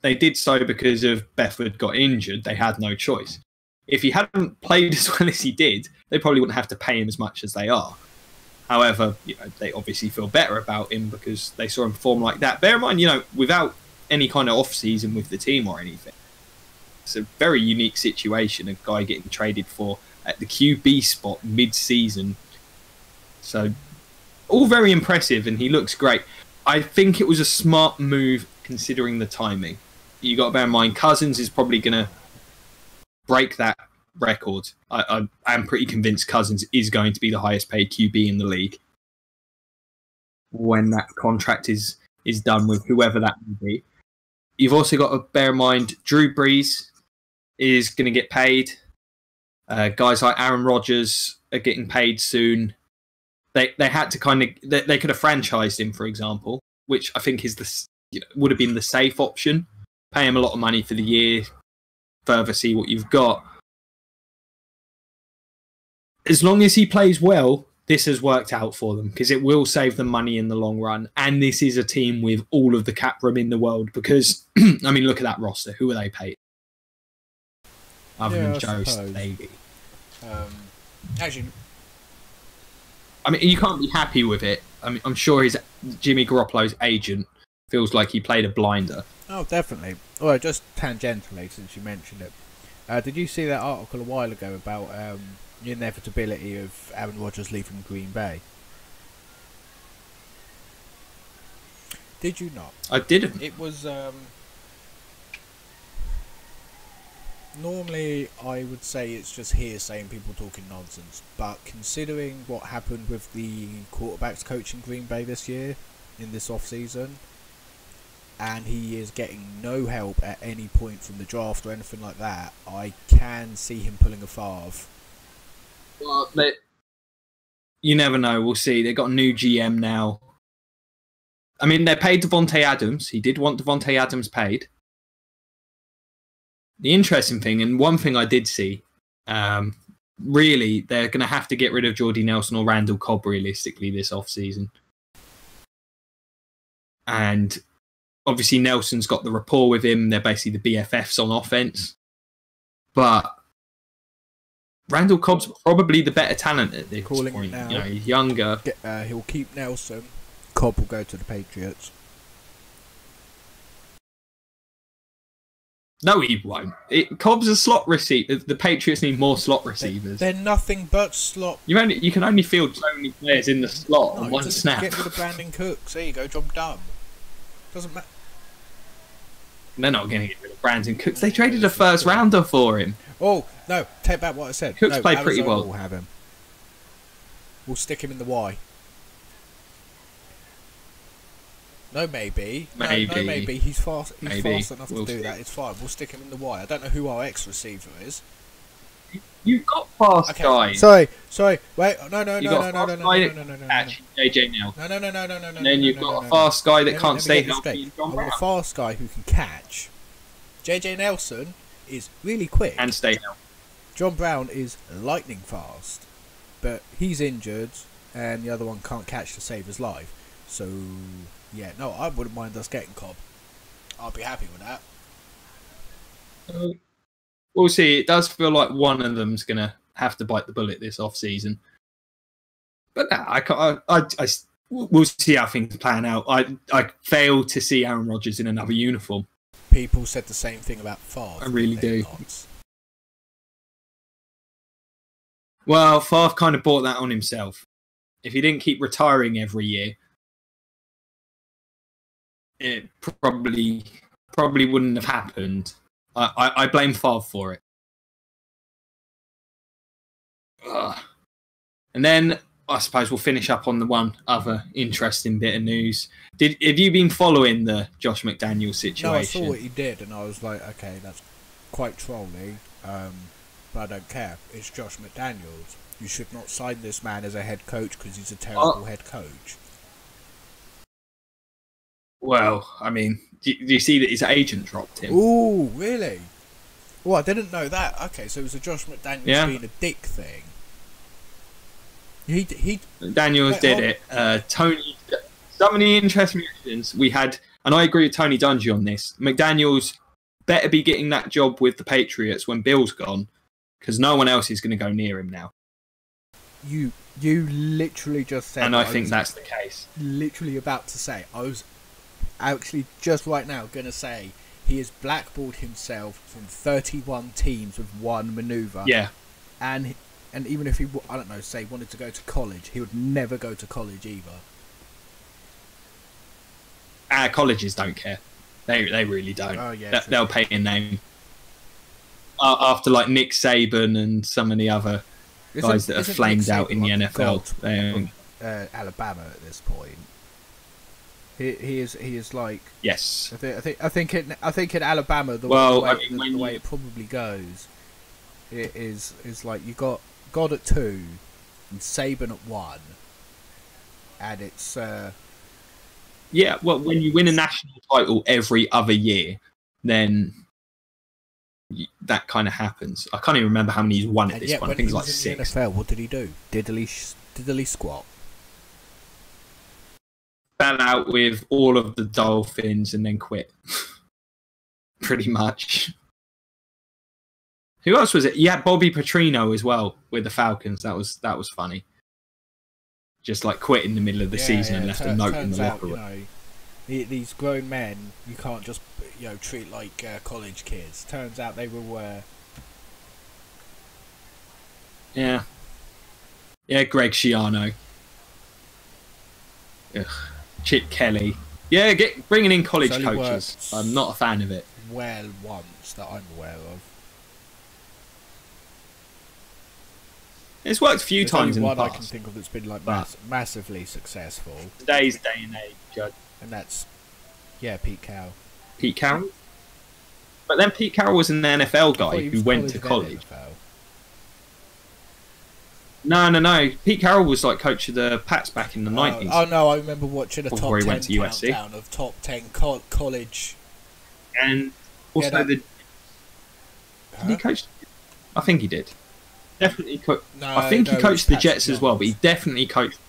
They did so because of Befford got injured. They had no choice. If he hadn't played as well as he did, they probably wouldn't have to pay him as much as they are. However, they obviously feel better about him because they saw him perform like that. Bear in mind, without any kind of off-season with the team or anything, it's a very unique situation, a guy getting traded for at the QB spot mid-season. So, all very impressive, and he looks great. I think it was a smart move considering the timing. You got to bear in mind, Cousins is probably going to break that record. I'm pretty convinced Cousins is going to be the highest paid QB in the league when that contract is done with whoever that will be. You've also got to bear in mind Drew Brees is going to get paid. Guys like Aaron Rodgers are getting paid soon. They had to kind of they could have franchised him, for example, which I think is would have been the safe option. Pay him a lot of money for the year, further see what you've got. As long as he plays well, this has worked out for them because it will save them money in the long run. And this is a team with all of the cap room in the world because, I mean, look at that roster. Who are they paid? Other than Joe Staley. Actually, I mean, you can't be happy with it. I mean, I'm sure Jimmy Garoppolo's agent feels like he played a blinder. Oh, definitely. Well, just tangentially, since you mentioned it. Did you see that article a while ago about the inevitability of Aaron Rodgers leaving Green Bay? Did you not? I didn't. It was... normally, I would say it's just hearsay and people talking nonsense. But considering what happened with the quarterbacks coach in Green Bay this year, in this off-season, and he is getting no help at any point from the draft or anything like that, I can see him pulling a Favre. Well, you never know. We'll see. They've got a new GM now. I mean, they paid Devontae Adams. He did want Devontae Adams paid. The interesting thing, and one thing I did see, really, they're going to have to get rid of Jordy Nelson or Randall Cobb realistically this offseason. And obviously Nelson's got the rapport with him. They're basically the BFFs on offense. But Randall Cobb's probably the better talent at this point. Now. You know, he's younger. He'll keep Nelson. Cobb will go to the Patriots. No, he won't. Cobb's a slot receiver. The Patriots need more slot receivers. They're nothing but slot. You can only field so many players in the slot on one snap. Get rid of Brandon Cooks. There you go, job done. Doesn't matter. They're not going to get rid of Brandon Cooks. They traded a first rounder for him. Oh, no, take back what I said. Cooks played pretty well. We'll have him. We'll stick him in the Y. No, maybe. No, maybe. He's fast. He's fast enough to do that. It's fine. We'll stick him in the Y. I don't know who our X receiver is. You've got fast guys. Sorry. Wait. No. Actually, JJ Nelson. No. And then you've got a fast guy that can't stay healthy. I've got a fast guy who can catch. JJ Nelson is really quick and stay healthy. John Brown is lightning fast, but he's injured, and the other one can't catch to save his life. So. Yeah, no, I wouldn't mind us getting Cobb. I'll be happy with that. We'll see. It does feel like one of them's going to have to bite the bullet this off-season. But no, we'll see how things plan out. I fail to see Aaron Rodgers in another uniform. People said the same thing about Favre. I really do. Well, Favre kind of brought that on himself. If he didn't keep retiring every year, it probably wouldn't have happened. I blame Favre for it. And then I suppose we'll finish up on the one other interesting bit of news. Have you been following the Josh McDaniels situation? No, I saw what he did, and I was like, okay, that's quite trolly, but I don't care. It's Josh McDaniels. You should not sign this man as a head coach because he's a terrible head coach. Well, I mean, do you see that his agent dropped him? Ooh, really? Oh, I didn't know that. Okay, so it was a Josh McDaniels being a dick thing. Daniels did it. Tony, so many interesting reactions we had, and I agree with Tony Dungy on this. McDaniels better be getting that job with the Patriots when Bill's gone, because no one else is going to go near him now. You literally just said, and I think that's the case. Literally about to say, I was actually just right now going to say he has blackballed himself from 31 teams with one manoeuvre. Yeah, and even if he, I don't know, say wanted to go to college, he would never go to college either. Colleges don't care. They really don't. Oh yeah, They'll pay a name after like Nick Saban and some of the other guys that are flamed out in the NFL. Alabama at this point. He is like, yes. I think in Alabama the way it probably goes, it is like you got God at 2 and Saban at 1, and it's yeah. Well, when you win a national title every other year, then that kind of happens. I can't even remember how many he's won at this point. I think it's like 6. NFL, what did he do? Diddly squat. Fell out with all of the Dolphins and then quit. Pretty much. Who else was it? Yeah, Bobby Petrino as well with the Falcons. That was funny. Just like quit in the middle of the season and left a note in the locker room. These grown men, you can't just treat like college kids. Turns out they were. Yeah, Greg Schiano. Ugh. Chip Kelly. Yeah, bringing in college coaches. I'm not a fan of it. Well, once that I'm aware of. It's worked a few times in the past. One I can think of that's been like massively successful. Today's day and age, Judge. And that's, Pete Carroll. Pete Carroll? But then Pete Carroll was an NFL guy who went to college. No. Pete Carroll was like coach of the Pats back in the 90s. Oh no, I remember watching a top 10 countdown of top 10 college. And also did he coach? I think he did. Definitely. I think he coached the Jets as well, but he definitely coached.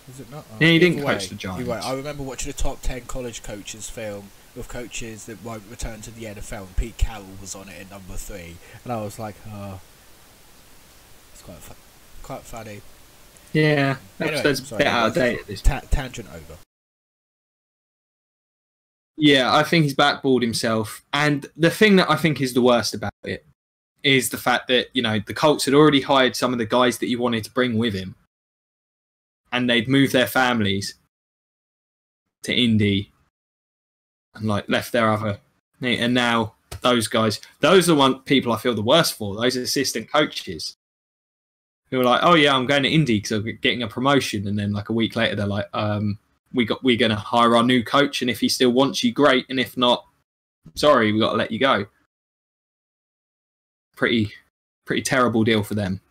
Is it not? Yeah, he didn't coach the Giants. I remember watching a top 10 college coaches film with coaches that won't return to the NFL, and Pete Carroll was on it at number 3, and I was like, oh. Quite funny. Yeah, that's a bit out of date at this point. Tangent over. Yeah, I think he's backballed himself. And the thing that I think is the worst about it is the fact that, the Colts had already hired some of the guys that he wanted to bring with him. And they'd moved their families to Indy and left their other. And now those guys, those are the people I feel the worst for, those assistant coaches. Who were like, oh yeah, I'm going to Indy because I'm getting a promotion, and then a week later they're like, we're going to hire our new coach, and if he still wants you, great, and if not, sorry, we got to let you go. Pretty terrible deal for them.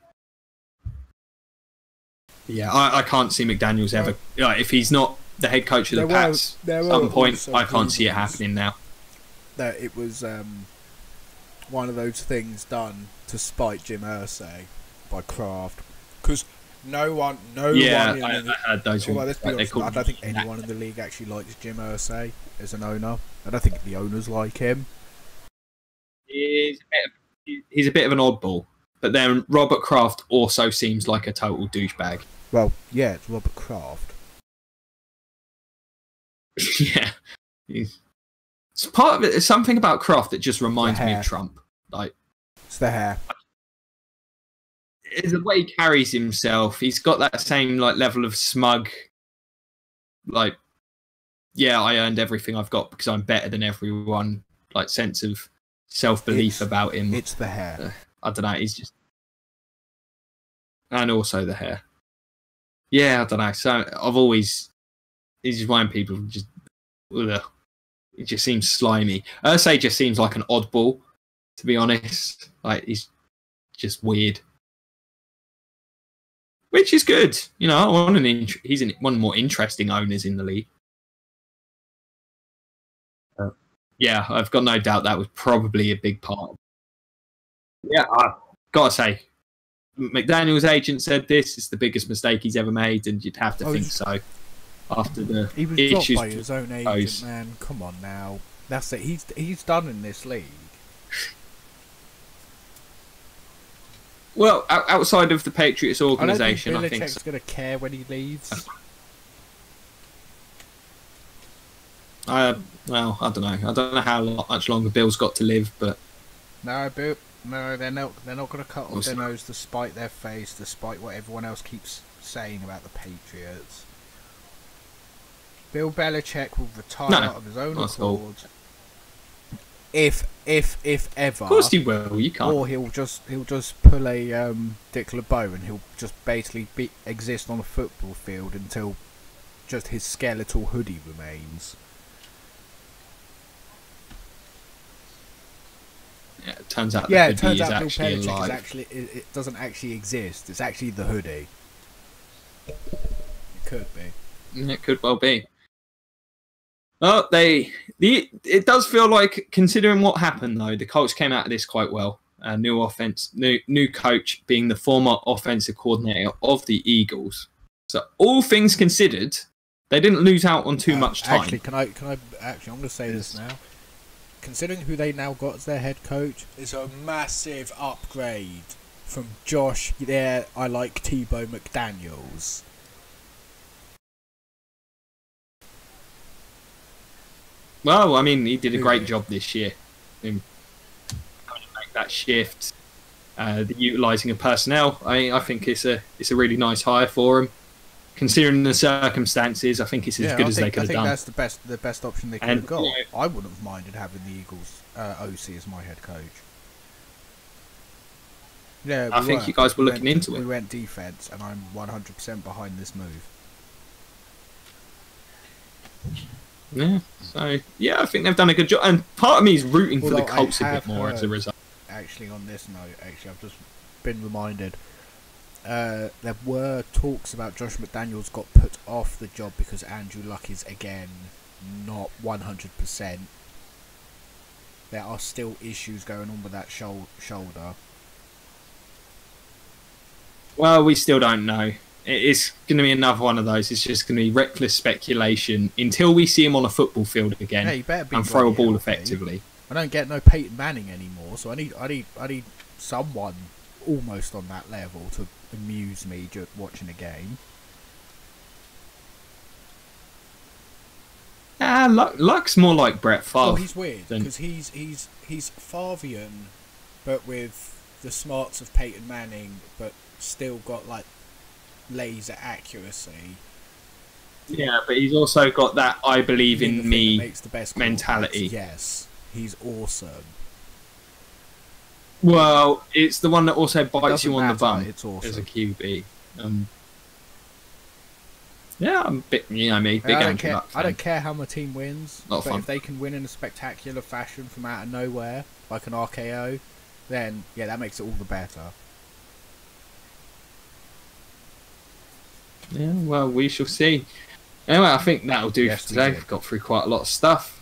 Yeah, I can't see McDaniels ever. If he's not the head coach of the Pats, at some point, I can't see it happening now. That it was one of those things done to spite Jim Irsay by Kraft, because no one. I heard those. Let's be honest, I don't think anyone in the league actually likes Jim Irsay as an owner. I don't think the owners like him. He's a bit of an oddball, but then Robert Kraft also seems like a total douchebag. Well, yeah, it's Robert Kraft. Yeah, it's part of it. It's something about Kraft that just reminds me of Trump. It's the hair. It's the way he carries himself. He's got that same level of smug, I earned everything I've got because I'm better than everyone. Sense of self-belief about him. It's the hair. I don't know. He's just, and also the hair. Yeah, I don't know. So he's just one people just. Ugh. It just seems slimy. Irsay just seems like an oddball, to be honest. He's just weird. Which is good. He's one of the more interesting owners in the league. Yeah, I've got no doubt that was probably a big part. Yeah, I've got to say, McDaniel's agent said this is the biggest mistake he's ever made, and you'd have to think so. After the he was issues dropped by his own agent, man. Come on now, that's it. He's done in this league. Well, outside of the Patriots organisation, I think Belichick's going to care when he leaves. Well, I don't know. I don't know how much longer Bill's got to live, but no, they're not going to cut off their nose to spite their face, despite what everyone else keeps saying about the Patriots. Bill Belichick will retire No, out of his own not at all. accord. If ever. Of course he will. You can't. Or he'll just pull a Dick LeBeau and he'll just basically exist on a football field until just his skeletal hoodie remains. Yeah, it turns out Yeah, the it turns hoodie is out Bill actually Belichick alive. is actually it doesn't actually exist. It's actually the hoodie. It could be. It could well be. Oh, it does feel like, considering what happened though, the Colts came out of this quite well. New offense, new coach being the former offensive coordinator of the Eagles. So all things considered, they didn't lose out on too much time. Actually, can I actually? I'm going to say this now. Considering who they now got as their head coach, it's a massive upgrade from Josh. There, I like Tebow McDaniels. Well, I mean, he did a great job this year in having to make that shift, the utilising of personnel. I think it's a really nice hire for him. Considering the circumstances, I think it's as good as they could have done. I think that's the best option they could have got. I wouldn't have minded having the Eagles OC as my head coach. Yeah, I think you guys were looking into it. We went defense, and I'm 100% behind this move. Yeah, so yeah, I think they've done a good job, and part of me is rooting for the Colts a bit more as a result. Actually, on this note, I've just been reminded. There were talks about Josh McDaniels got put off the job because Andrew Luck is again not 100%. There are still issues going on with that shoulder. Well, we still don't know. It's going to be another one of those. It's just going to be reckless speculation until we see him on a football field again and throw a ball effectively. I don't get no Peyton Manning anymore, so I need someone almost on that level to amuse me just watching a game. Luck's more like Brett Favre. Oh, he's weird because he's Favrean, but with the smarts of Peyton Manning, but still got like laser accuracy. Yeah, but he's also got that "I believe in me" mentality. Yes, he's awesome. Well, it's the one that also bites you on the bum. It's awesome. As a QB. Yeah, I'm a bit, big Andrew Luck fan. I don't care how my team wins, Not but fun. If they can win in a spectacular fashion from out of nowhere, like an RKO, then yeah, that makes it all the better. Yeah, well, we shall see. Anyway, I think that'll do for today. We've got through quite a lot of stuff.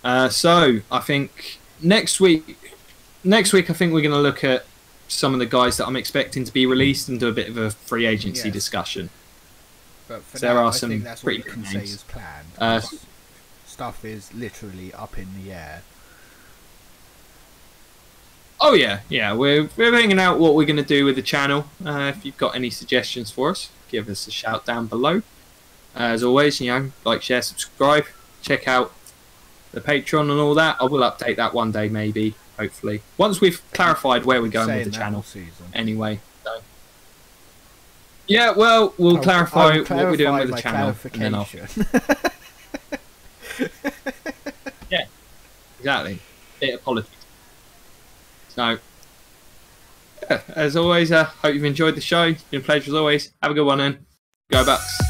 So, I think next week, I think we're going to look at some of the guys that I'm expecting to be released and do a bit of a free agency discussion. But for so there now, are some I think that's pretty what you can good say names. is planned. Stuff is literally up in the air. Oh yeah, we're figuring out what we're going to do with the channel. If you've got any suggestions for us, give us a shout down below. As always, like, share, subscribe, check out the Patreon and all that. I will update that one day, maybe, hopefully, once we've clarified where we're going with the channel. Anyway, so. Yeah, well, we'll clarify what we're doing with the channel, and then I'll... Yeah, exactly. Bit of politics. So, yeah, as always, hope you've enjoyed the show. It's been a pleasure as always. Have a good one then. Go Bucks.